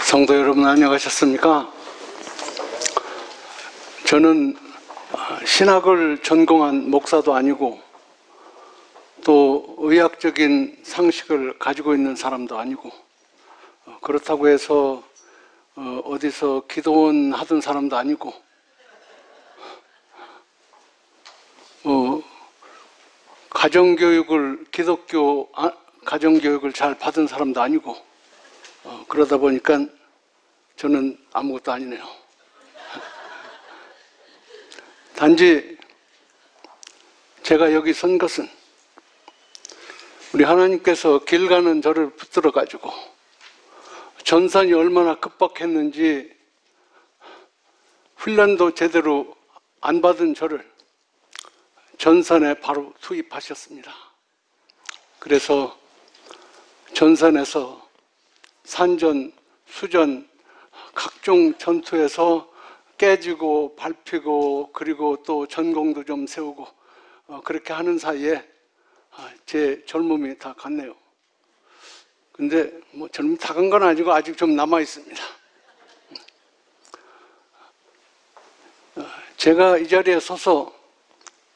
성도 여러분 안녕하셨습니까? 저는 신학을 전공한 목사도 아니고 또 의학적인 상식을 가지고 있는 사람도 아니고 그렇다고 해서 어디서 기도원 하던 사람도 아니고 기독교 가정교육을 잘 받은 사람도 아니고 그러다 보니까 저는 아무것도 아니네요. 단지 제가 여기 선 것은 우리 하나님께서 길 가는 저를 붙들어 가지고 전선이 얼마나 급박했는지 훈련도 제대로 안 받은 저를 전선에 바로 투입하셨습니다. 그래서 전선에서 산전, 수전, 각종 전투에서 깨지고 밟히고 그리고 또 전공도 좀 세우고 그렇게 하는 사이에 제 젊음이 다 갔네요. 근데 뭐 젊음이 다 간 건 아니고 아직 좀 남아 있습니다. 제가 이 자리에 서서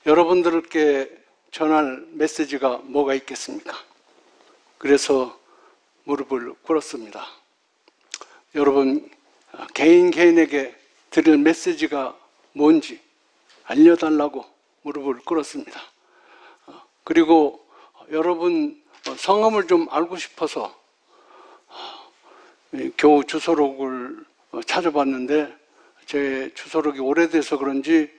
여러분들께 전할 메시지가 뭐가 있겠습니까? 그래서 무릎을 꿇었습니다. 여러분 개인에게 드릴 메시지가 뭔지 알려달라고 무릎을 꿇었습니다. 그리고 여러분 성함을 좀 알고 싶어서 교우 주소록을 찾아봤는데 제 주소록이 오래돼서 그런지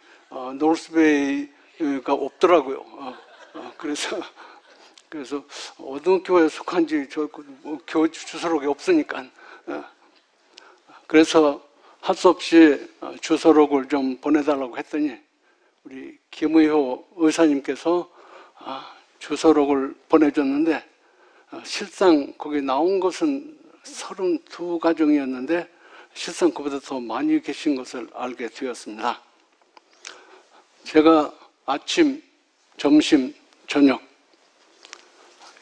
노스베이가 없더라고요. 그래서 어느 교회에 속한지 교회 주소록이 없으니까 그래서 할 수 없이 주소록을 좀 보내달라고 했더니 우리 김의호 의사님께서 주소록을 보내줬는데 실상 거기 나온 것은 32가정이었는데 실상 그보다 더 많이 계신 것을 알게 되었습니다. 제가 아침, 점심, 저녁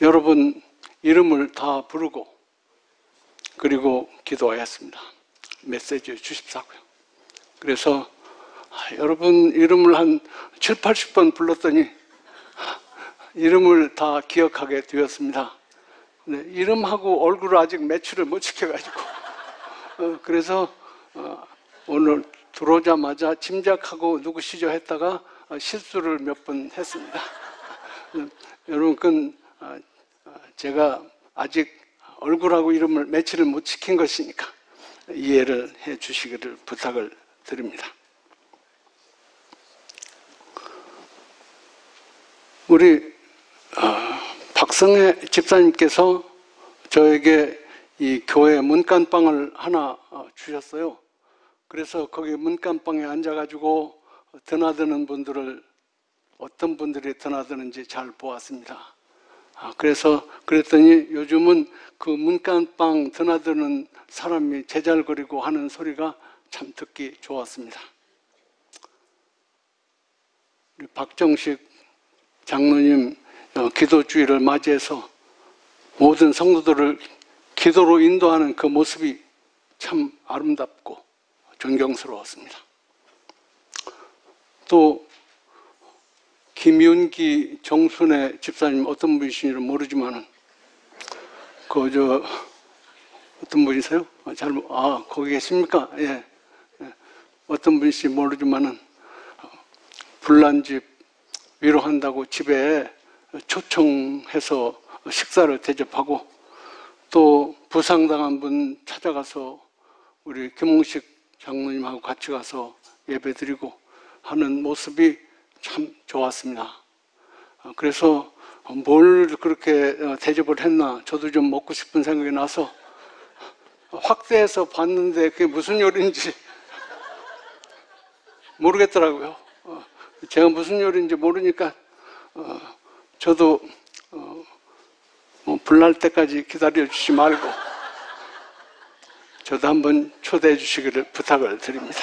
여러분 이름을 다 부르고 그리고 기도하였습니다. 메시지 주십사고요. 그래서 여러분 이름을 한 7, 80번 불렀더니 이름을 다 기억하게 되었습니다. 근데 이름하고 얼굴을 아직 매치를 못 시켜가지고 그래서 오늘 들어오자마자 짐작하고 누구시죠 했다가 실수를 몇 번 했습니다. 여러분 제가 아직 얼굴하고 이름을 매치를 못 시킨 것이니까 이해를 해 주시기를 부탁을 드립니다. 우리 박성혜 집사님께서 저에게 이 교회 문간방을 하나 주셨어요. 그래서 거기 문간방에 앉아가지고 드나드는 분들을 어떤 분들이 드나드는지 잘 보았습니다. 그랬더니 요즘은 그 문간방 드나드는 사람이 제잘거리고 하는 소리가 참 듣기 좋았습니다. 우리 박정식 장로님 기도주의를 맞이해서 모든 성도들을 기도로 인도하는 그 모습이 참 아름답고 존경스러웠습니다. 또 김윤기 정순애 집사님 어떤 분이신지는 모르지만은 어떤 분이세요? 거기 계십니까? 예. 어떤 분이신지 모르지만은 불난집 위로한다고 집에 초청해서 식사를 대접하고 또 부상당한 분 찾아가서 우리 김홍식 장로님하고 같이 가서 예배드리고 하는 모습이 참 좋았습니다. 그래서 뭘 그렇게 대접을 했나 저도 좀 먹고 싶은 생각이 나서 확대해서 봤는데 그게 무슨 요리인지 모르겠더라고요. 제가 무슨 요리인지 모르니까 저도 불날 때까지 기다려 주지 말고 저도 한번 초대해 주시기를 부탁을 드립니다.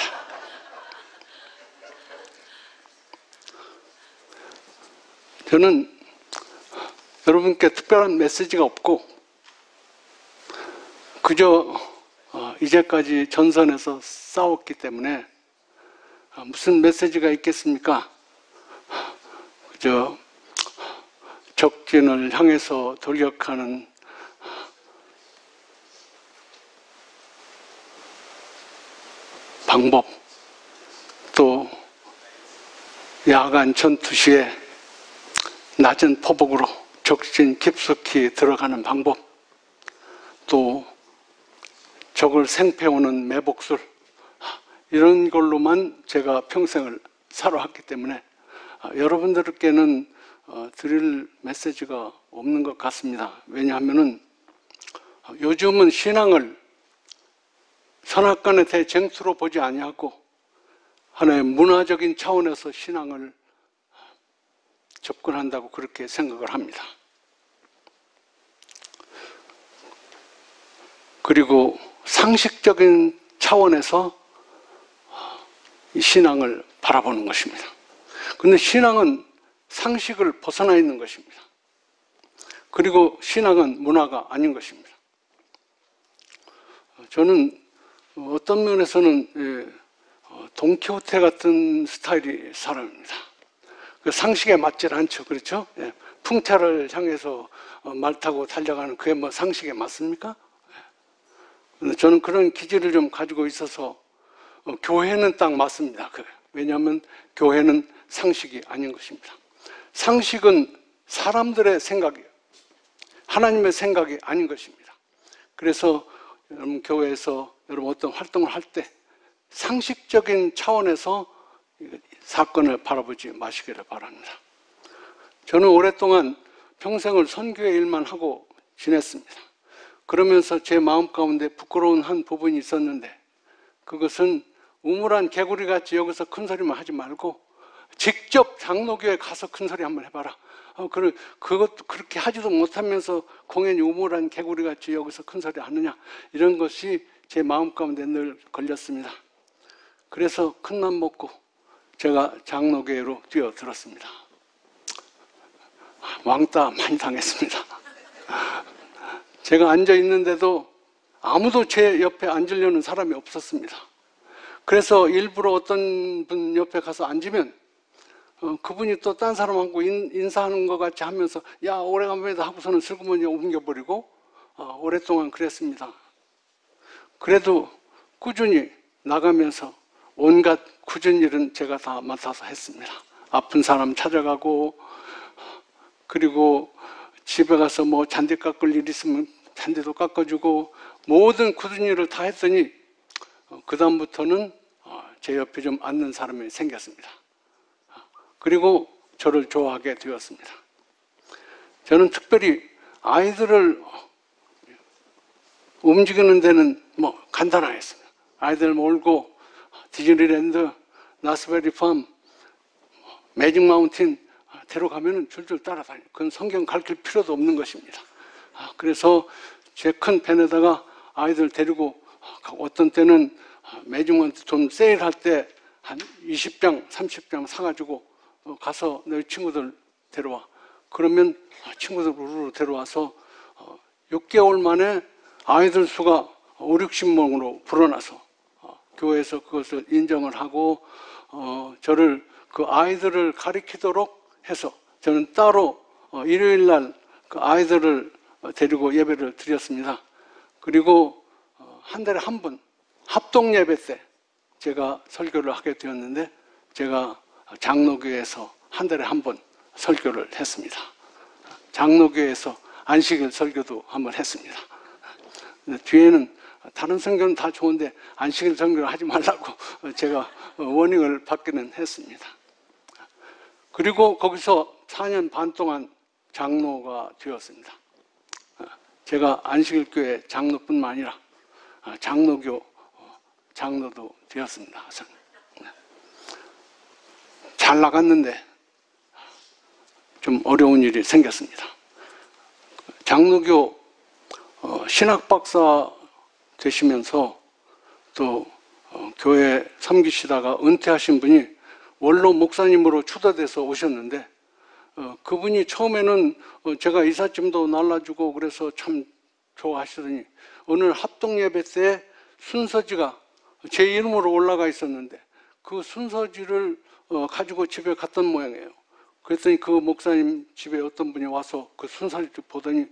저는 여러분께 특별한 메시지가 없고 그저 이제까지 전선에서 싸웠기 때문에 무슨 메시지가 있겠습니까? 그저 적진을 향해서 돌격하는 방법, 또 야간 전투 시에 낮은 포복으로 적진 깊숙이 들어가는 방법, 또 적을 생패오는 매복술, 이런 걸로만 제가 평생을 살아왔기 때문에 여러분들께는 드릴 메시지가 없는 것 같습니다. 왜냐하면 요즘은 신앙을 선악간의 대쟁투로 보지 아니하고 하나의 문화적인 차원에서 신앙을 접근한다고 그렇게 생각을 합니다. 그리고 상식적인 차원에서 이 신앙을 바라보는 것입니다. 그런데 신앙은 상식을 벗어나 있는 것입니다. 그리고 신앙은 문화가 아닌 것입니다. 저는 어떤 면에서는 돈키호테 같은 스타일의 사람입니다. 그 상식에 맞질 않죠. 그렇죠? 풍차를 향해서 말 타고 달려가는 그게 뭐 상식에 맞습니까? 저는 그런 기질을 좀 가지고 있어서 교회는 딱 맞습니다. 왜냐하면 교회는 상식이 아닌 것입니다. 상식은 사람들의 생각이에요. 하나님의 생각이 아닌 것입니다. 그래서 여러분 교회에서 여러분 어떤 활동을 할 때 상식적인 차원에서 사건을 바라보지 마시기를 바랍니다. 저는 오랫동안 평생을 선교의 일만 하고 지냈습니다. 그러면서 제 마음 가운데 부끄러운 한 부분이 있었는데, 그것은 우물한 개구리같이 여기서 큰소리만 하지 말고 직접 장로교에 가서 큰소리 한번 해봐라. 그것도 그렇게 하지도 못하면서 공연히 우물한 개구리같이 여기서 큰소리 하느냐, 이런 것이 제 마음 가운데 늘 걸렸습니다. 그래서 큰 맘 먹고 제가 장로교회로 뛰어들었습니다. 왕따 많이 당했습니다. 제가 앉아 있는데도 아무도 제 옆에 앉으려는 사람이 없었습니다. 그래서 일부러 어떤 분 옆에 가서 앉으면 그분이 또 딴 사람하고 인사하는 것 같이 하면서 야 오래간만이다 하고서는 슬그머니 옮겨버리고 오랫동안 그랬습니다. 그래도 꾸준히 나가면서 온갖 굳은 일은 제가 다 맡아서 했습니다. 아픈 사람 찾아가고, 그리고 집에 가서 뭐 잔디 깎을 일 있으면 잔디도 깎아주고, 모든 굳은 일을 다 했더니 그 다음부터는 제 옆에 좀 앉는 사람이 생겼습니다. 그리고 저를 좋아하게 되었습니다. 저는 특별히 아이들을 움직이는 데는 뭐 간단하겠습니다. 아이들 몰고 디즈니랜드, 나스베리 팜, 매직 마운틴 데려가면 줄줄 따라다녀요. 그건 성경 가르칠 필요도 없는 것입니다. 그래서 제 큰 밴에다가 아이들 데리고 어떤 때는 매직 마운틴 좀 세일할 때 한 20장, 30장 사가지고 가서 너희 친구들 데려와. 그러면 친구들 우르르 데려와서 6개월 만에 아이들 수가 5, 60명으로 불어나서 교회에서 그것을 인정을 하고 저를 그 아이들을 가리키도록 해서 저는 따로 일요일 날 그 아이들을 데리고 예배를 드렸습니다. 그리고 한 달에 한 번 합동 예배 때 제가 설교를 하게 되었는데, 제가 장로교회에서 한 달에 한 번 설교를 했습니다. 장로교회에서 안식일 설교도 한번 했습니다. 뒤에는 다른 설교는 다 좋은데 안식일 설교를 하지 말라고 제가 워닝을 받기는 했습니다. 그리고 거기서 4년 반 동안 장로가 되었습니다. 제가 안식일교회 장로뿐만 아니라 장로교 장로도 되었습니다. 잘 나갔는데 좀 어려운 일이 생겼습니다. 장로교 신학박사 되시면서 또 교회 섬기시다가 은퇴하신 분이 원로 목사님으로 추대돼서 오셨는데, 그분이 처음에는 제가 이삿짐도 날라주고 그래서 참 좋아하시더니 어느 합동 예배 때 순서지가 제 이름으로 올라가 있었는데 그 순서지를 가지고 집에 갔던 모양이에요. 그랬더니 그 목사님 집에 어떤 분이 와서 그 순서지를 보더니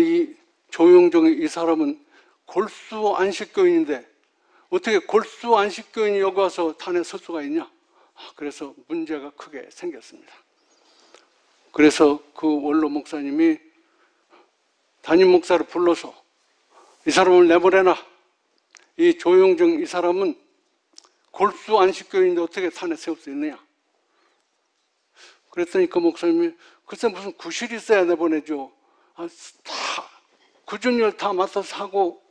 이 조용정이 이 사람은 골수 안식교인인데 어떻게 골수 안식교인이 여기 와서 단에 설 수가 있냐? 그래서 문제가 크게 생겼습니다. 그래서 그 원로 목사님이 담임 목사를 불러서 이 사람을 내보내라. 이 조용정 이 사람은 골수 안식교인인데 어떻게 단에 세울 수 있느냐? 그랬더니 그 목사님이 글쎄 무슨 구실이 있어야 내보내죠. 다 구준열 다 맡아서 하고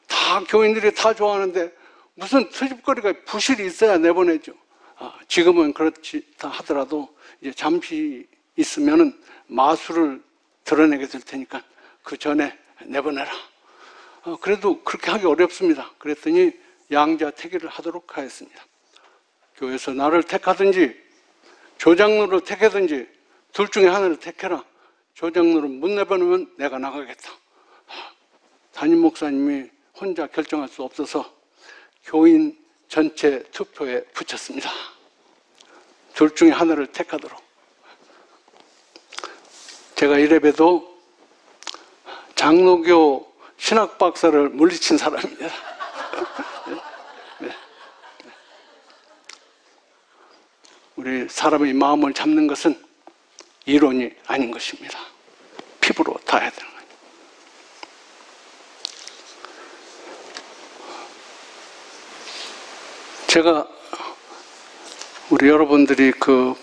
다 교인들이 다 좋아하는데 무슨 트집거리가 부실이 있어야 내보내죠. 지금은 그렇지 하더라도 이제 잠시 있으면은 마술을 드러내게 될 테니까 그 전에 내보내라. 그래도 그렇게 하기 어렵습니다. 그랬더니 양자택일을 하도록 하였습니다. 교회에서 나를 택하든지 조장로를 택하든지 둘 중에 하나를 택해라. 조장로를 못 내보내면 내가 나가겠다. 담임 목사님이 혼자 결정할 수 없어서 교인 전체 투표에 붙였습니다. 둘 중에 하나를 택하도록. 제가 이래봬도 장로교 신학박사를 물리친 사람입니다. 네. 우리 사람의 마음을 잡는 것은 이론이 아닌 것입니다. 피부로 닿아야 되는 거예요. 제가 우리 여러분들이 그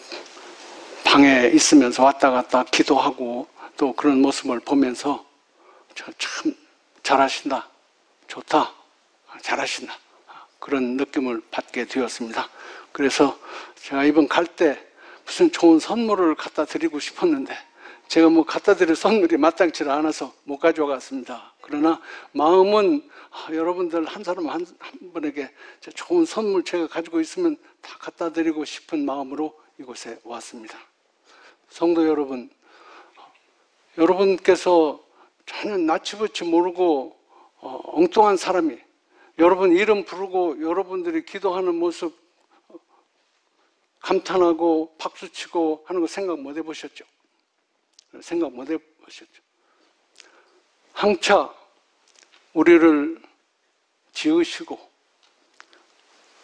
방에 있으면서 왔다 갔다 기도하고 또 그런 모습을 보면서 참 잘하신다, 좋다, 잘하신다 그런 느낌을 받게 되었습니다. 그래서 제가 이번 갈 때 무슨 좋은 선물을 갖다 드리고 싶었는데 제가 뭐 갖다 드릴 선물이 마땅치 않아서 못 가져갔습니다. 그러나 마음은 여러분들 한 사람 한 분에게 좋은 선물 제가 가지고 있으면 다 갖다 드리고 싶은 마음으로 이곳에 왔습니다. 성도 여러분, 여러분께서 전혀 나치부치 모르고 엉뚱한 사람이 여러분 이름 부르고 여러분들이 기도하는 모습 감탄하고 박수치고 하는 거 생각 못 해보셨죠? 생각 못 해보셨죠? 항차 우리를 지으시고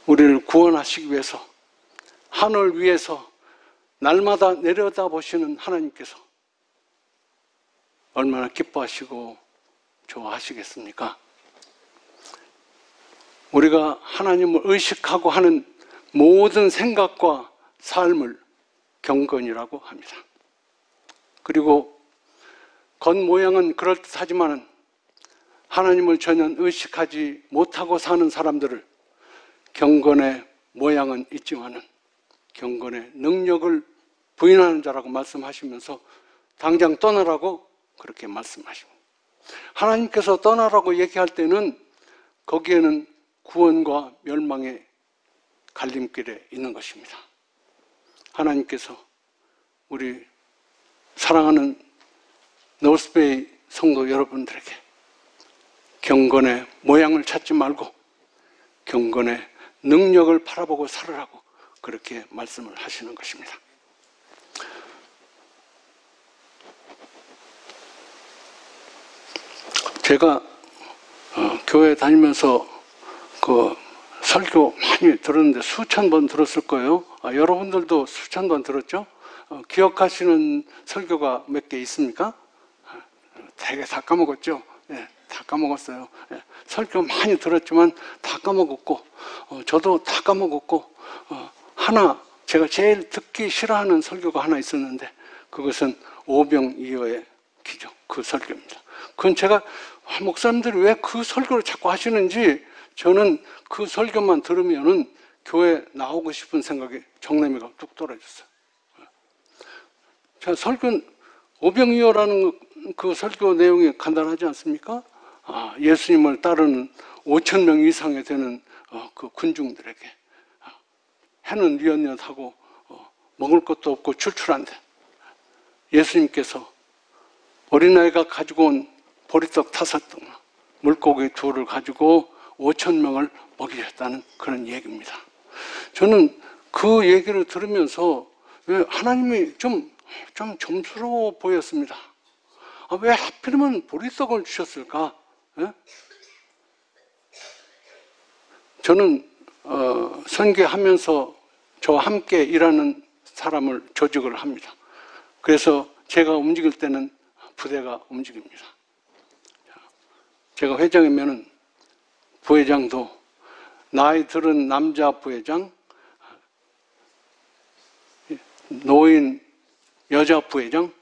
우리를 구원하시기 위해서 하늘 위에서 날마다 내려다보시는 하나님께서 얼마나 기뻐하시고 좋아하시겠습니까? 우리가 하나님을 의식하고 하는 모든 생각과 삶을 경건이라고 합니다. 그리고 겉모양은 그럴듯하지만 하나님을 전혀 의식하지 못하고 사는 사람들을 경건의 모양은 있지만은 경건의 능력을 부인하는 자라고 말씀하시면서 당장 떠나라고 그렇게 말씀하십니다. 하나님께서 떠나라고 얘기할 때는 거기에는 구원과 멸망의 갈림길에 있는 것입니다. 하나님께서 우리 사랑하는 노스베이 성도 여러분들에게 경건의 모양을 찾지 말고 경건의 능력을 바라보고 살으라고 그렇게 말씀을 하시는 것입니다. 제가 교회 다니면서 그 설교 많이 들었는데 수천 번 들었을 거예요. 여러분들도 수천 번 들었죠? 기억하시는 설교가 몇 개 있습니까? 되게 다 까먹었죠? 네, 다 까먹었어요. 네, 설교 많이 들었지만 다 까먹었고 저도 다 까먹었고 하나 제가 제일 듣기 싫어하는 설교가 하나 있었는데 그것은 오병이어의 기적 그 설교입니다. 그건 제가 목사님들이 왜 그 설교를 자꾸 하시는지 저는 그 설교만 들으면은 교회 나오고 싶은 생각이 정내미가 뚝 떨어졌어요. 자, 설교 오병이어라는 그 설교 내용이 간단하지 않습니까? 예수님을 따르는 5천 명 이상이 되는 그 군중들에게 해는 뉘엿뉘엿하고 먹을 것도 없고 출출한데 예수님께서 어린아이가 가지고 온 보리떡 5덩 물고기 2를 가지고 5천 명을 먹이셨다는 그런 얘기입니다. 저는 그 얘기를 들으면서 왜 하나님이 좀 점스러워 보였습니다. 왜 하필이면 보리떡을 주셨을까? 예? 저는 선교하면서 저와 함께 일하는 사람을 조직을 합니다. 그래서 제가 움직일 때는 부대가 움직입니다. 제가 회장이면은 부회장도 나이 들은 남자 부회장, 노인 여자 부회장,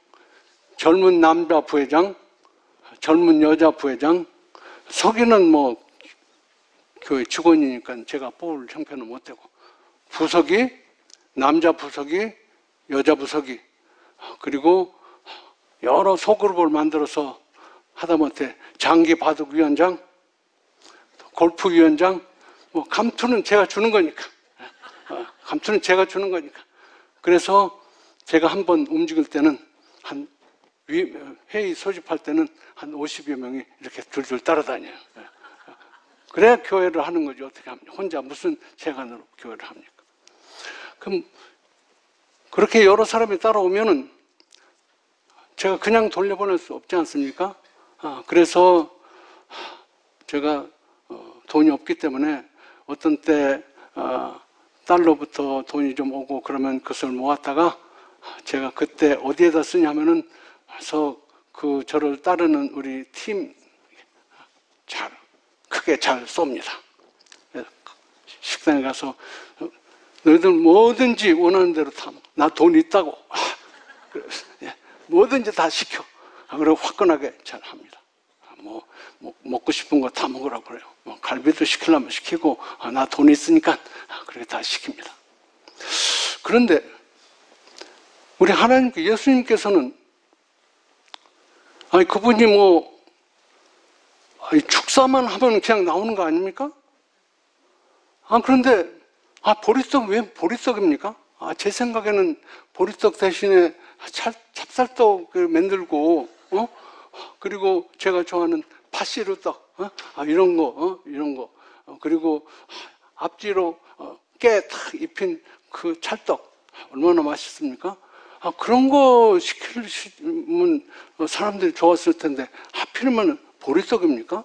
젊은 남자 부회장, 젊은 여자 부회장, 서기는 뭐 교회 직원이니까 제가 뽑을 형편은 못 되고, 부석이, 남자 부석이, 여자 부석이, 그리고 여러 소그룹을 만들어서 하다못해 장기 바둑 위원장, 골프 위원장, 뭐 감투는 제가 주는 거니까. 감투는 제가 주는 거니까. 그래서 제가 한번 움직일 때는 회의 소집할 때는 한 50여 명이 이렇게 줄줄 따라다녀요. 그래야 교회를 하는 거지. 어떻게 합니까? 혼자 무슨 재간으로 교회를 합니까? 그럼 그렇게 여러 사람이 따라오면은 제가 그냥 돌려보낼 수 없지 않습니까? 그래서 제가 돈이 없기 때문에 어떤 때 딸로부터 돈이 좀 오고 그러면 그것을 모았다가 제가 그때 어디에다 쓰냐면은 그래서 저를 따르는 우리 팀 크게 잘 쏩니다. 식당에 가서 너희들 뭐든지 원하는 대로 다 나 돈 있다고 뭐든지 다 시켜. 그리고 화끈하게 잘 합니다. 먹고 싶은 거 다 먹으라고 그래요. 갈비도 시키려면 시키고 나 돈 있으니까 그렇게 다 시킵니다. 그런데 우리 하나님께 예수님께서는 그분이 축사만 하면 그냥 나오는 거 아닙니까? 그런데 보리떡 왜 보리떡입니까? 제 생각에는 보리떡 대신에 찹쌀떡을 만들고 그리고 제가 좋아하는 파시르떡 이런 거 그리고 앞뒤로 깨 탁 입힌 그 찰떡 얼마나 맛있습니까? 그런 거 시키면 사람들이 좋았을 텐데 하필이면 보리떡입니까?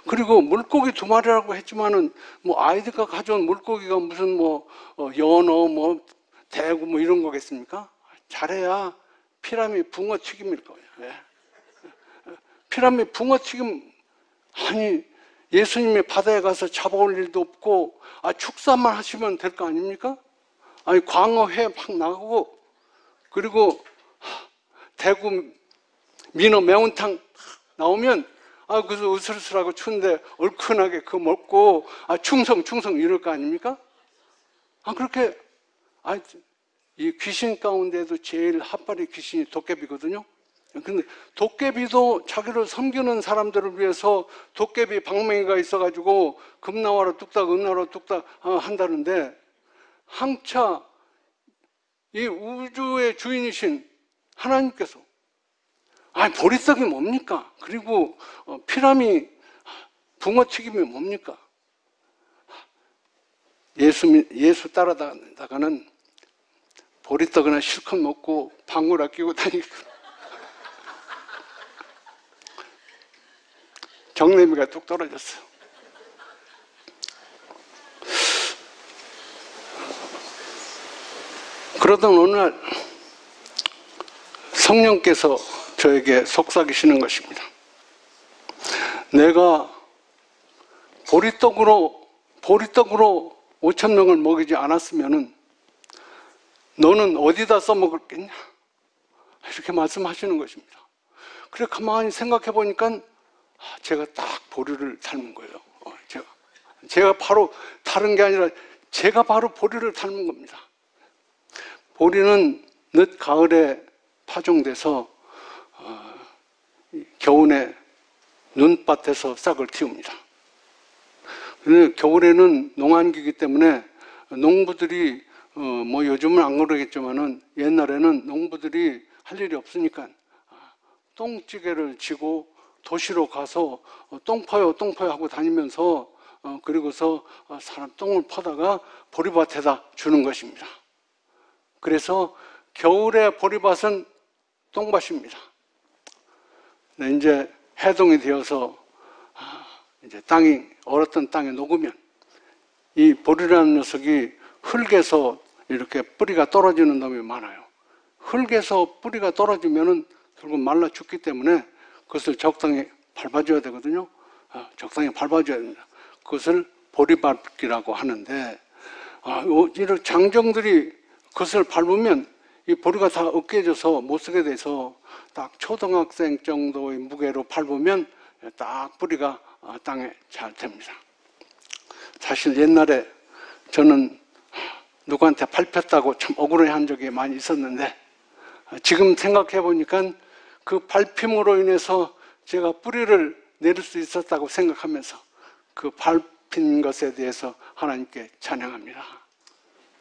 그리고 물고기 2마리라고 했지만은 아이들과 가져온 물고기가 무슨 연어 대구 이런 거겠습니까? 잘해야 피라미 붕어 튀김일 거예요. 피라미 붕어 튀김 예수님이 바다에 가서 잡아올 일도 없고 축사만 하시면 될 거 아닙니까? 광어회 막 나가고 그리고 대구 민어 매운탕 나오면 그래서 으슬으슬하고 추운데 얼큰하게 그거 먹고 충성 이럴 거 아닙니까? 그렇게 이 귀신 가운데도 제일 핫발이 귀신이 도깨비거든요. 근데 도깨비도 자기를 섬기는 사람들을 위해서 도깨비 방맹이가 있어가지고 금 나와라 뚝딱 은 나와라 뚝딱 한다는데 항차 이 우주의 주인이신 하나님께서 보리떡이 뭡니까? 그리고 피라미 붕어튀김이 뭡니까? 예수 따라다가는 보리떡이나 실컷 먹고 방울 아끼고 다니고 정내미가 뚝 떨어졌어요. 그러던 어느 날 성령께서 저에게 속삭이시는 것입니다. 내가 보리떡으로 5,000명을 먹이지 않았으면은 너는 어디다 써먹었겠냐? 이렇게 말씀하시는 것입니다. 그래 가만히 생각해 보니까 제가 딱 보리를 닮은 거예요. 제가 바로 다른 게 아니라 제가 바로 보리를 닮은 겁니다. 보리는 늦 가을에 파종돼서 겨우내 눈밭에서 싹을 틔웁니다. 근데 겨울에는 농한기이기 때문에 농부들이 요즘은 안 그러겠지만은 옛날에는 농부들이 할 일이 없으니까 똥찌개를 지고 도시로 가서 똥 퍼요 하고 다니면서 그리고서 사람 똥을 퍼다가 보리밭에다 주는 것입니다. 그래서 겨울에 보리밭은 똥밭입니다. 네, 이제 해동이 되어서 이제 땅이 얼었던 땅에 녹으면 이 보리라는 녀석이 흙에서 이렇게 뿌리가 떨어지는 놈이 많아요. 흙에서 뿌리가 떨어지면은 결국 말라 죽기 때문에 그것을 적당히 밟아줘야 되거든요. 적당히 밟아줘야 됩니다. 그것을 보리밟기라고 하는데, 이런 장정들이 그것을 밟으면 이 보리가 다 으깨져서 못 쓰게 돼서 딱 초등학생 정도의 무게로 밟으면 딱 뿌리가 땅에 잘 됩니다. 사실 옛날에 저는 누구한테 밟혔다고 참 억울해한 적이 많이 있었는데, 지금 생각해 보니까 그 밟힘으로 인해서 제가 뿌리를 내릴 수 있었다고 생각하면서 그 밟힌 것에 대해서 하나님께 찬양합니다.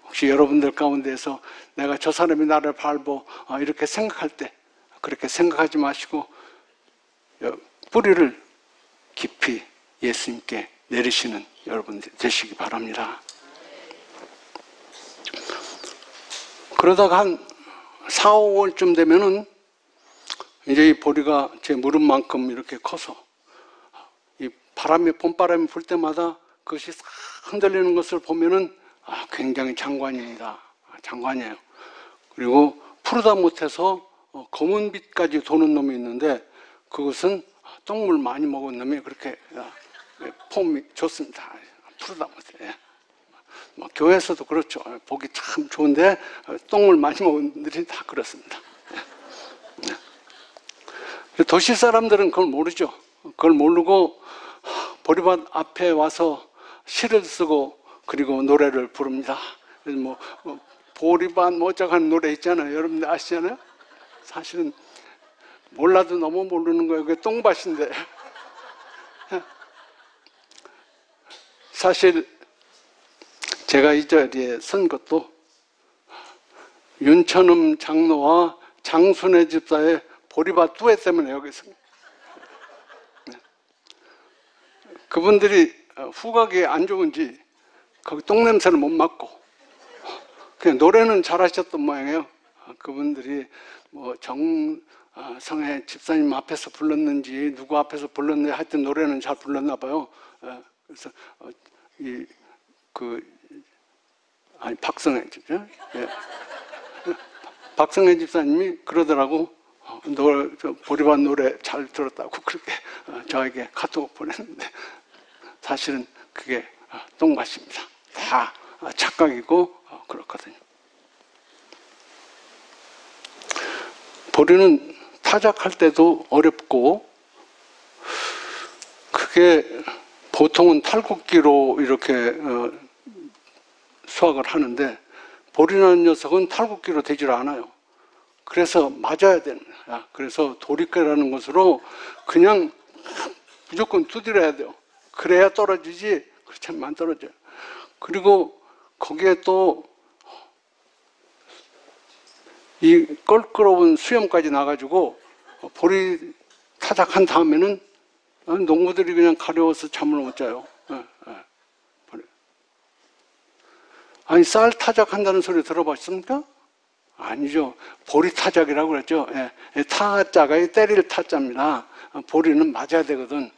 혹시 여러분들 가운데서 내가 저 사람이 나를 밟어 이렇게 생각할 때 그렇게 생각하지 마시고 뿌리를 깊이 예수님께 내리시는 여러분들 되시기 바랍니다. 그러다가 한 4, 5월쯤 되면은 이제 이 보리가 제 무릎만큼 이렇게 커서 이 봄바람이 불 때마다 그것이 싹 흔들리는 것을 보면은 굉장히 장관입니다. 장관이에요. 그리고 푸르다 못해서 검은 빛까지 도는 놈이 있는데 그것은 똥물 많이 먹은 놈이 그렇게 폼이 좋습니다. 푸르다 못해. 교회에서도 그렇죠. 보기 참 좋은데 똥을 많이 먹은 분들이 다 그렇습니다. 도시 사람들은 그걸 모르죠. 그걸 모르고 보리밭 앞에 와서 시를 쓰고 그리고 노래를 부릅니다. 그래서 보리밭 어쩌고하는 노래 있잖아요. 여러분들 아시잖아요? 사실은 몰라도 너무 모르는 거예요. 그게 똥밭인데. 사실 제가 이 자리에 선 것도 윤천음 장로와 장순애 집사의 보리밭 두회 때문에 여기 있습니다. 그분들이 후각이 안 좋은지 거기 똥냄새를 못 맡고 그냥 노래는 잘하셨던 모양이에요. 그분들이 정성애 집사님 앞에서 불렀는지 누구 앞에서 불렀는지 하여튼 노래는 잘 불렀나 봐요. 그래서 박성애 집사, 박성애 집사님이 그러더라고. 보리밭 노래 잘 들었다고 그렇게 저에게 카톡 보냈는데 사실은 그게 똥밭입니다. 다 착각이고 그렇거든요. 보리는 타작할 때도 어렵고 그게 보통은 탈곡기로 이렇게 수확을 하는데 보리라는 녀석은 탈곡기로 되질 않아요. 그래서 맞아야 됩니다. 그래서 도리깨라는 것으로 그냥 무조건 두드려야 돼요. 그래야 떨어지지 그렇지 않으면 안 떨어져요. 그리고 거기에 또 이 껄끄러운 수염까지 나가지고 보리 타작한 다음에는 농부들이 그냥 가려워서 잠을 못 자요. 아니 쌀 타작한다는 소리 들어봤습니까? 아니죠. 보리 타작이라고 그랬죠. 타자가 때릴 타자입니다. 보리는 맞아야 되거든.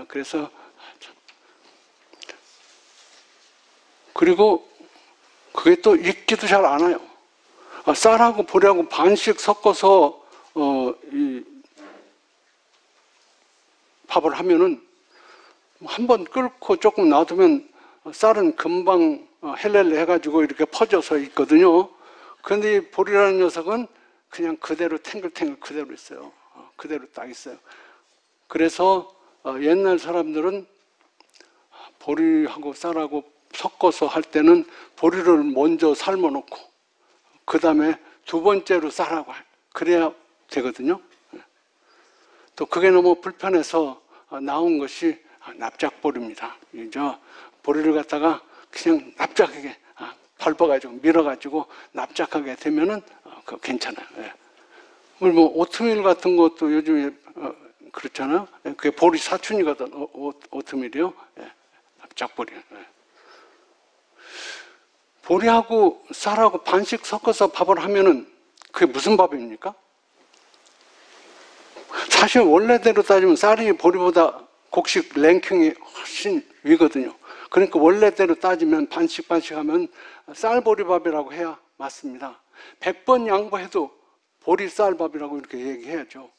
그래서 그리고 그게 또 익지도 잘 않아요. 쌀하고 보리하고 반씩 섞어서 이 밥을 하면은 한번 끓고 조금 놔두면 쌀은 금방 헬렐레 해가지고 이렇게 퍼져서 있거든요. 그런데 이 보리라는 녀석은 그냥 그대로 탱글탱글 그대로 있어요. 그대로 딱 있어요. 그래서 옛날 사람들은 보리하고 쌀하고 섞어서 할 때는 보리를 먼저 삶아 놓고 그 다음에 두 번째로 쌀하고 그래야 되거든요. 또 그게 너무 불편해서 나온 것이 납작보리입니다. 보리를 갖다가 그냥 납작하게 밟아가지고 밀어가지고 납작하게 되면은 그거 괜찮아요. 오트밀 같은 것도 요즘에 그렇잖아요. 그게 보리 사춘이거든. 오트밀이요. 예, 납작보리. 예. 보리하고 쌀하고 반씩 섞어서 밥을 하면은 그게 무슨 밥입니까? 사실 원래대로 따지면 쌀이 보리보다 곡식 랭킹이 훨씬 위거든요. 그러니까 원래대로 따지면 반씩 하면 쌀보리밥이라고 해야 맞습니다. 100번 양보해도 보리쌀밥이라고 이렇게 얘기해야죠.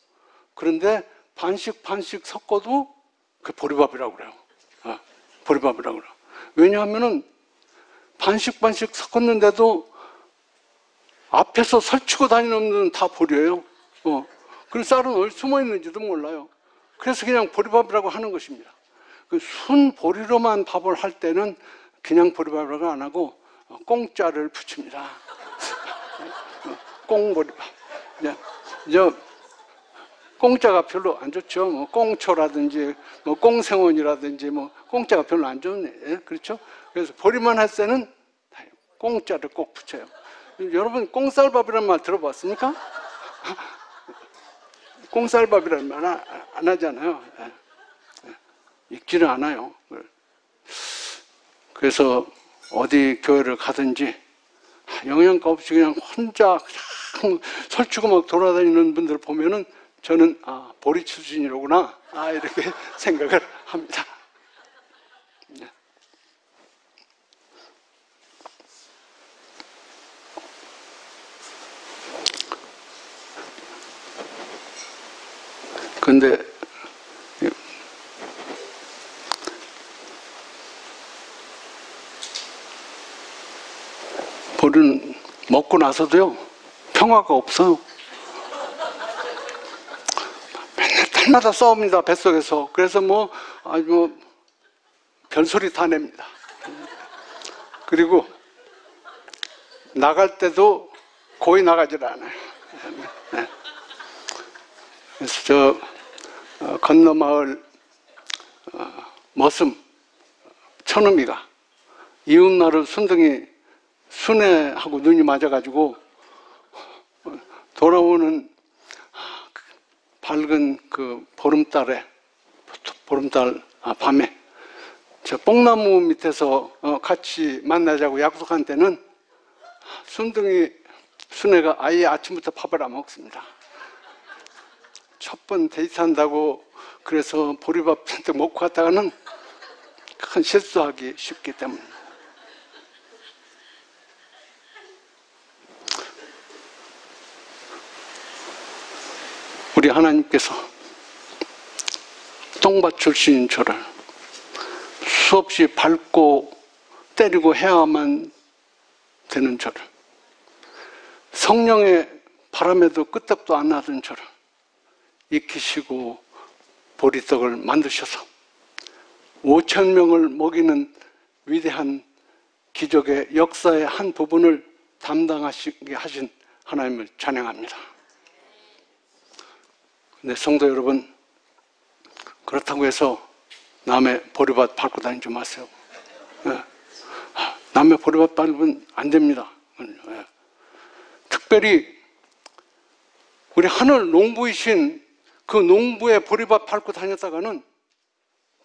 그런데 반씩 섞어도 그 보리밥이라고 그래요. 보리밥이라고 그래요. 왜냐하면은 반씩 섞었는데도 앞에서 설치고 다니는 놈들은 다 보리예요. 그리고 쌀은 어디 숨어 있는지도 몰라요. 그래서 그냥 보리밥이라고 하는 것입니다. 그 순 보리로만 밥을 할 때는 그냥 보리밥이라고 안 하고 꽁짜를 붙입니다. 꽁보리밥. 저 공짜가 별로 안 좋죠. 뭐 꽁초라든지 뭐 꽁생원이라든지 뭐 공짜가 별로 안 좋네. 예? 그렇죠? 그래서 보리만 할 때는 공짜를 꼭 붙여요. 여러분 꽁쌀밥이라는 말 들어봤습니까? 꽁쌀밥이라는 말 안 하잖아요. 예. 읽지는 않아요. 그래서 어디 교회를 가든지 영양가 없이 그냥 혼자 설치고 막 돌아다니는 분들 보면은 저는 보리 출신이로구나 이렇게 생각을 합니다. 네. 근데 보리는 먹고 나서도요 평화가 없어요. 맨날 날마다 싸웁니다, 뱃속에서. 그래서 아주 별소리 다 냅니다. 그리고 나갈 때도 나가질 않아요. 네. 그래서 건너마을 머슴 천음이가 이웃마을 순둥이 순애하고 눈이 맞아가지고 돌아오는 밝은 그 보름달 밤에 저 뽕나무 밑에서 같이 만나자고 약속한 때는 순둥이 순애가 아예 아침부터 밥을 안 먹습니다. 첫 번 데이트한다고 그래서 보리밥 잔뜩 먹고 갔다가는 큰 실수하기 쉽기 때문에. 우리 하나님께서 똥밭 출신인 저를 수없이 밟고 때리고 해야만 되는 저를, 성령의 바람에도 끄떡도 안 나던 저를 익히시고 보리떡을 만드셔서 5,000명을 먹이는 위대한 기적의 역사의 한 부분을 담당하시게 하신 하나님을 찬양합니다. 근데 성도 여러분, 그렇다고 해서 남의 보리밭 밟고 다니지 마세요. 예. 남의 보리밭 밟으면 안 됩니다. 예. 특별히 우리 하늘 농부이신 그 농부의 보리밭 밟고 다녔다가는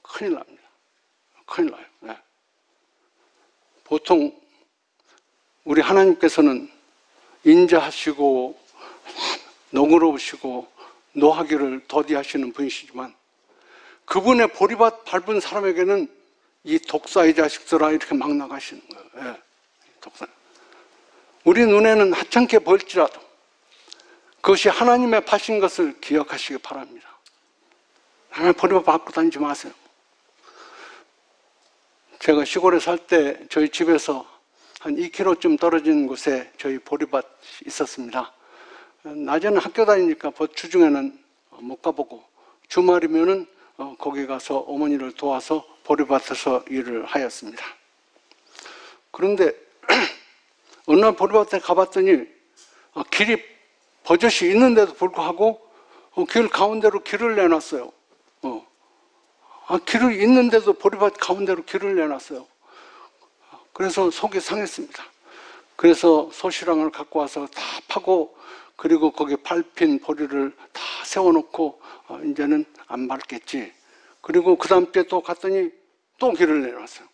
큰일 납니다. 큰일 나요. 예. 보통 우리 하나님께서는 인자하시고 너그러우시고 노하기를 더디하시는 분이시지만 그분의 보리밭 밟은 사람에게는 이 독사의 자식들아 이렇게 막 나가시는 거예요. 예. 독사. 우리 눈에는 하찮게 보일지라도 그것이 하나님의 파신 것을 기억하시기 바랍니다. 하나님 보리밭 밟고 다니지 마세요. 제가 시골에 살 때 저희 집에서 한 2km쯤 떨어진 곳에 저희 보리밭이 있었습니다. 낮에는 학교 다니니까 주중에는 못 가보고 주말이면은 거기 가서 어머니를 도와서 보리밭에서 일을 하였습니다. 그런데 어느 날 보리밭에 가봤더니 길이 버젓이 있는데도 불구하고 길 가운데로 길을 내놨어요. 길이 있는데도 보리밭 가운데로 길을 내놨어요. 그래서 속이 상했습니다. 그래서 소시랑을 갖고 와서 다 파고 그리고 거기에 밟힌 보리를 다 세워놓고 이제는 안 밟겠지. 그리고 그 다음 주에 또 갔더니 또 길을 내놨어요.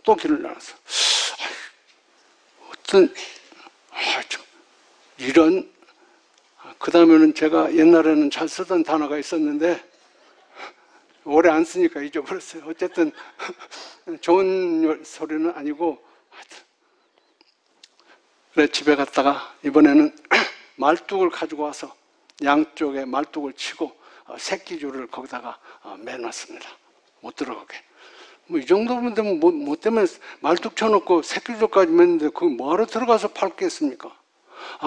또 길을 내놨어요. 어떤 이런 그 다음에는 제가 옛날에는 잘 쓰던 단어가 있었는데 오래 안 쓰니까 잊어버렸어요. 어쨌든 좋은 소리는 아니고 하여튼 그래 집에 갔다가 이번에는 말뚝을 가지고 와서 양쪽에 말뚝을 치고 새끼줄을 거기다가 매놨습니다. 못 들어가게. 뭐 이 정도면 되면 뭐 때문에 말뚝 쳐놓고 새끼줄까지 맸는데 그거 뭐하러 들어가서 밟겠습니까?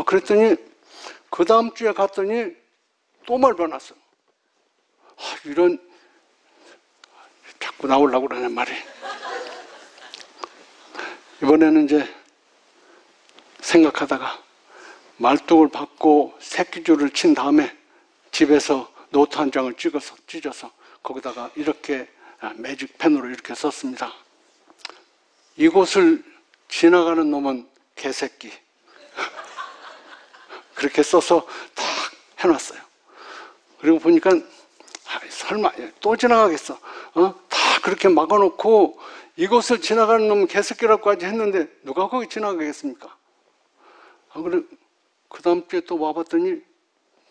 그랬더니 그 다음 주에 갔더니 또 밟아놨어요. 이런 자꾸 나오려고 그러네 말이. 이번에는 이제 생각하다가 말뚝을 받고 새끼줄을 친 다음에 집에서 노트 한 장을 찢어서 거기다가 이렇게 매직펜으로 이렇게 썼습니다. 이곳을 지나가는 놈은 개새끼. 그렇게 써서 딱 해놨어요. 그리고 보니까 설마 또 지나가겠어. 다 그렇게 막아놓고 이곳을 지나가는 놈은 개새끼라고까지 했는데 누가 거기 지나가겠습니까? 그래 그 다음 주에 또 와봤더니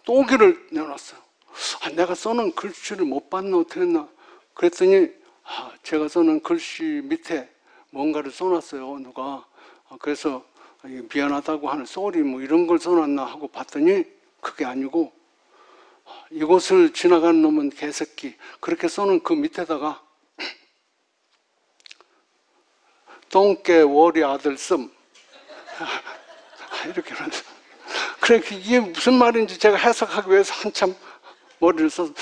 또 길을 내놨어요. 내가 써놓은 글씨를 못 봤나 어떻게 했나 그랬더니 제가 써놓은 글씨 밑에 뭔가를 써놨어요. 누가. 그래서 미안하다고 하는 쏘리 뭐 이런 걸 써놨나 하고 봤더니 그게 아니고 이곳을 지나가는 놈은 개새끼 그렇게 써놓은 그 밑에다가 똥개 워리 아들 씀 이렇게 그래 이게 무슨 말인지 제가 해석하기 위해서 한참 머리를 써서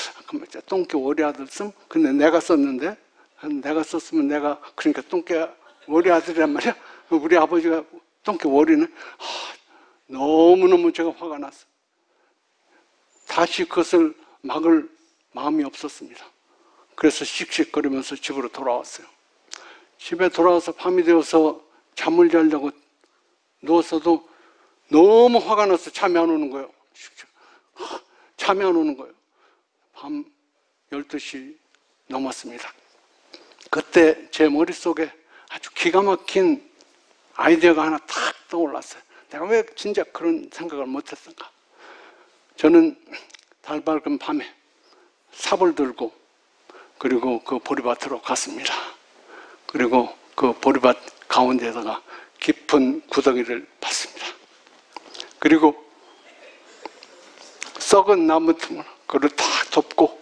똥개 워리 아들 씀 근데 내가 썼는데 내가 썼으면 내가 그러니까 똥개 워리 아들이란 말이야. 우리 아버지가 똥개 워리는 너무너무 제가 화가 났어. 다시 그것을 막을 마음이 없었습니다. 그래서 씩씩거리면서 집으로 돌아왔어요. 집에 돌아와서 밤이 되어서 잠을 자려고 누웠어도 너무 화가 나서 잠이 안 오는 거예요. 잠이 안 오는 거예요. 밤 12시 넘었습니다. 그때 제 머릿속에 아주 기가 막힌 아이디어가 하나 탁 떠올랐어요. 내가 왜 진짜 그런 생각을 못했던가. 저는 달 밝은 밤에 삽을 들고 그리고 그 보리밭으로 갔습니다. 그리고 그 보리밭 가운데에다가 깊은 구덩이를 팠습니다. 그리고 썩은 나무 틈을 그걸 탁 덮고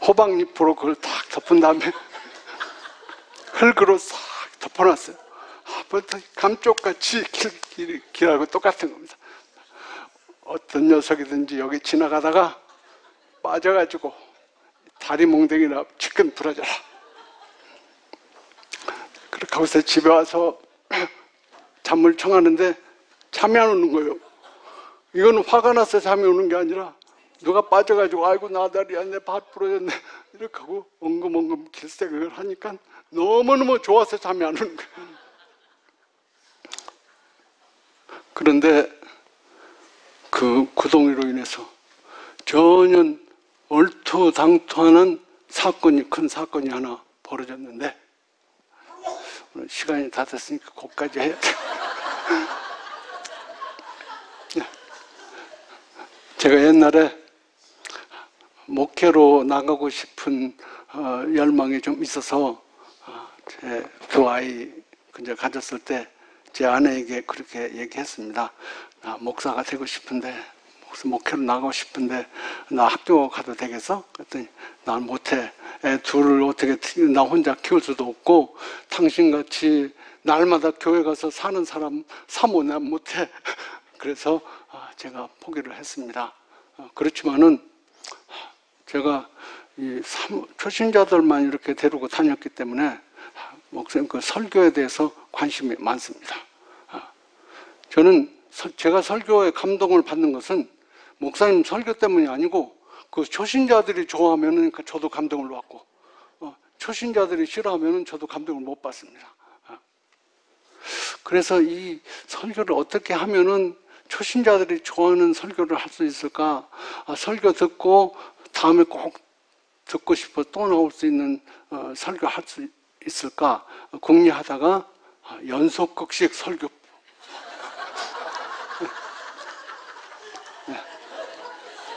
호박잎으로 그걸 탁 덮은 다음에 흙으로 싹 덮어놨어요. 벌써 감쪽같이 길하고 똑같은 겁니다. 어떤 녀석이든지 여기 지나가다가 빠져가지고 다리 몽둥이나 치근 부러져라. 그렇게 하고서 집에 와서 잠을 청하는데 잠이 안 오는 거예요. 이거는 화가 나서 잠이 오는 게 아니라 누가 빠져가지고 아이고 나다리야 내 발 부러졌네 이렇게 하고 엉금엉금 길새를 하니까 너무너무 좋아서 잠이 안 오는 거예요. 그런데 그 구덩이로 인해서 전혀 얼토당토하는 사건이 큰 사건이 하나 벌어졌는데 오늘 시간이 다 됐으니까 거기까지 해야 돼. 제가 옛날에 목회로 나가고 싶은 열망이 좀 있어서 제 두 아이 이제 가졌을 때 제 아내에게 그렇게 얘기했습니다. 나 목사가 되고 싶은데 목회로 나가고 싶은데 나 학교 가도 되겠어? 그랬더니 난 못해. 애 둘을 어떻게 나 혼자 키울 수도 없고 당신같이 날마다 교회 가서 사는 사람 사모 난 못해. 그래서 제가 포기를 했습니다. 그렇지만은 제가 이 초신자들만 이렇게 데리고 다녔기 때문에 목사님 그 설교에 대해서 관심이 많습니다. 저는 제가 설교에 감동을 받는 것은 목사님 설교 때문이 아니고 그 초신자들이 좋아하면은 저도 감동을 받고 초신자들이 싫어하면은 저도 감동을 못 받습니다. 그래서 이 설교를 어떻게 하면은 초신자들이 좋아하는 설교를 할 수 있을까? 설교 듣고 다음에 꼭 듣고 싶어 또 나올 수 있는 설교 할 수 있을까? 궁리하다가 연속극식 설교.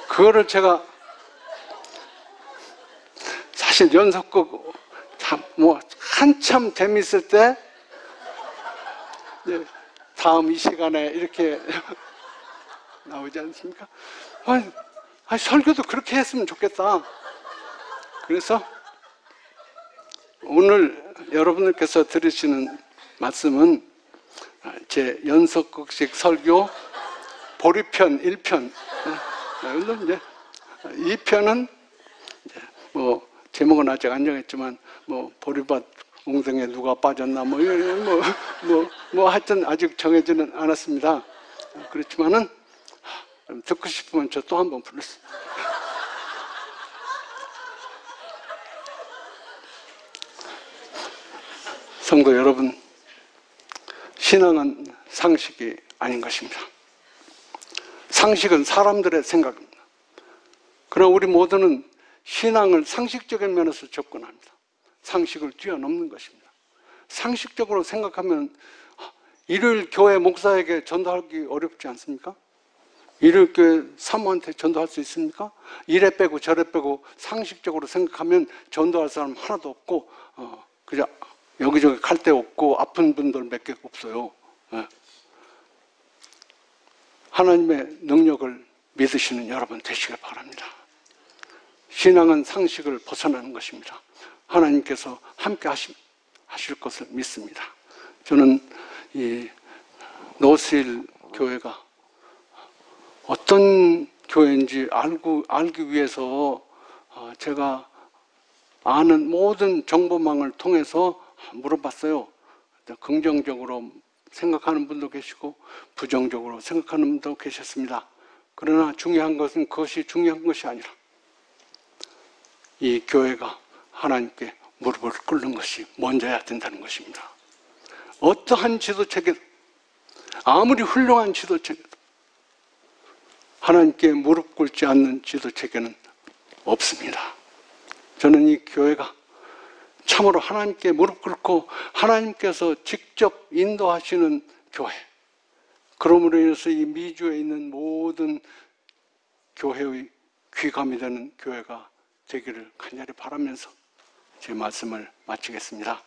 그거를 제가 사실 연속극 한참 재밌을 때 다음 이 시간에 이렇게 나오지 않습니까? 설교도 그렇게 했으면 좋겠다. 그래서 오늘 여러분들께서 들으시는 말씀은 제 연속극식 설교 보리편 1편. 물론 이제 2편은 뭐 제목은 아직 안 정했지만 뭐 보리밭 웅덩이에 누가 빠졌나 하여튼 아직 정해지는 않았습니다. 그렇지만은 듣고 싶으면 저 또 한 번 부르세요. 성도 여러분, 신앙은 상식이 아닌 것입니다. 상식은 사람들의 생각입니다. 그러나 우리 모두는 신앙을 상식적인 면에서 접근합니다. 상식을 뛰어넘는 것입니다. 상식적으로 생각하면 일요일 교회 목사에게 전도하기 어렵지 않습니까? 일요일 교회 사모한테 전도할 수 있습니까? 이래 빼고 저래 빼고 상식적으로 생각하면 전도할 사람 하나도 없고 그냥 여기저기 갈 데 없고 아픈 분들 몇 개 없어요. 하나님의 능력을 믿으시는 여러분 되시길 바랍니다. 신앙은 상식을 벗어나는 것입니다. 하나님께서 함께 하실 것을 믿습니다. 저는 이 노스힐 교회가 어떤 교회인지 알기 위해서 제가 아는 모든 정보망을 통해서 물어봤어요. 긍정적으로 생각하는 분도 계시고 부정적으로 생각하는 분도 계셨습니다. 그러나 중요한 것은 그것이 중요한 것이 아니라 이 교회가 하나님께 무릎을 꿇는 것이 먼저야 된다는 것입니다. 어떠한 지도체계도 아무리 훌륭한 지도체계도 하나님께 무릎 꿇지 않는 지도체계는 없습니다. 저는 이 교회가 참으로 하나님께 무릎 꿇고 하나님께서 직접 인도하시는 교회, 그러므로 인해서 이 미주에 있는 모든 교회의 귀감이 되는 교회가 되기를 간절히 바라면서 제 말씀을 마치겠습니다.